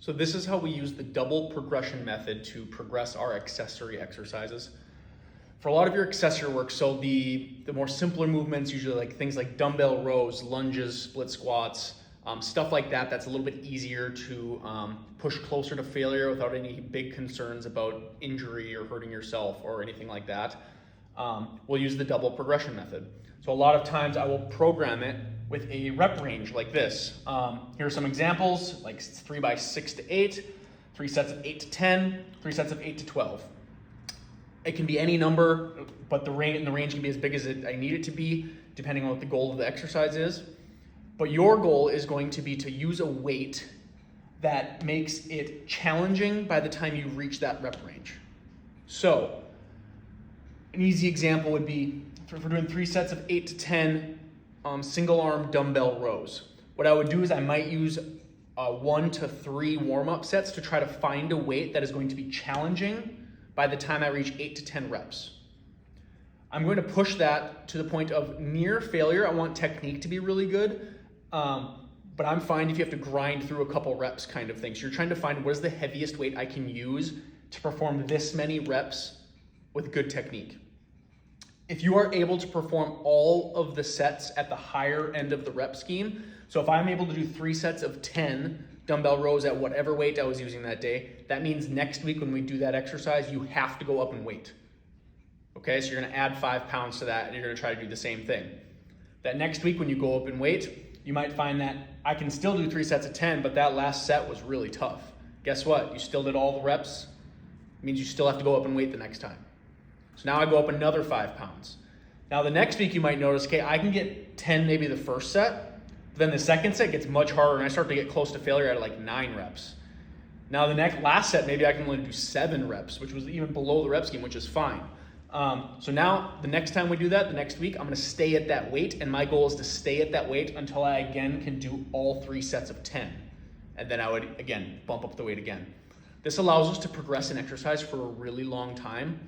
So this is how we use the double progression method to progress our accessory exercises. For a lot of your accessory work, so the more simpler movements, usually like things like dumbbell rows, lunges, split squats, stuff like that, that's a little bit easier to push closer to failure without any big concerns about injury or hurting yourself or anything like that. We'll use the double progression method. So a lot of times I will program it with a rep range like this. Here are some examples, like 3 by 6 to 8, 3 sets of 8 to 10, 3 sets of 8 to 12. It can be any number, but the range can be as big as I need it to be, depending on what the goal of the exercise is. But your goal is going to be to use a weight that makes it challenging by the time you reach that rep range. So, an easy example would be, if we're doing 3 sets of 8 to 10 single arm dumbbell rows. What I would do is I might use 1 to 3 warm-up sets to try to find a weight that is going to be challenging by the time I reach 8 to 10 reps. I'm going to push that to the point of near failure. I want technique to be really good, but I'm fine if you have to grind through a couple reps kind of thing. So you're trying to find what is the heaviest weight I can use to perform this many reps with good technique. If you are able to perform all of the sets at the higher end of the rep scheme, so if I'm able to do 3 sets of 10 dumbbell rows at whatever weight I was using that day, that means next week when we do that exercise, you have to go up in weight. Okay, so you're gonna add 5 pounds to that and you're gonna try to do the same thing. That next week when you go up in weight, you might find that I can still do 3 sets of 10, but that last set was really tough. Guess what? You still did all the reps. It means you still have to go up in weight the next time. So now I go up another 5 pounds. Now the next week you might notice, okay, I can get 10 maybe the first set, but then the second set gets much harder and I start to get close to failure at like 9 reps. Now the last set, maybe I can only do 7 reps, which was even below the rep scheme, which is fine. So now the next time we do that, the next week, I'm gonna stay at that weight, and my goal is to stay at that weight until I again can do all 3 sets of 10. And then I would, again, bump up the weight again. This allows us to progress an exercise for a really long time,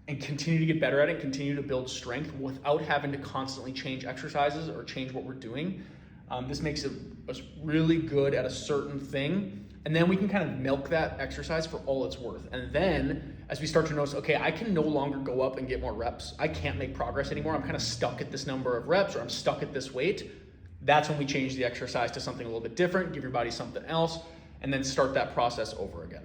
and continue to get better at it, continue to build strength without having to constantly change exercises or change what we're doing. This makes us really good at a certain thing, and then we can kind of milk that exercise for all it's worth. And then as we start to notice, okay, I can no longer go up and get more reps. I can't make progress anymore. I'm kind of stuck at this number of reps, or I'm stuck at this weight. That's when we change the exercise to something a little bit different, give your body something else, and then start that process over again.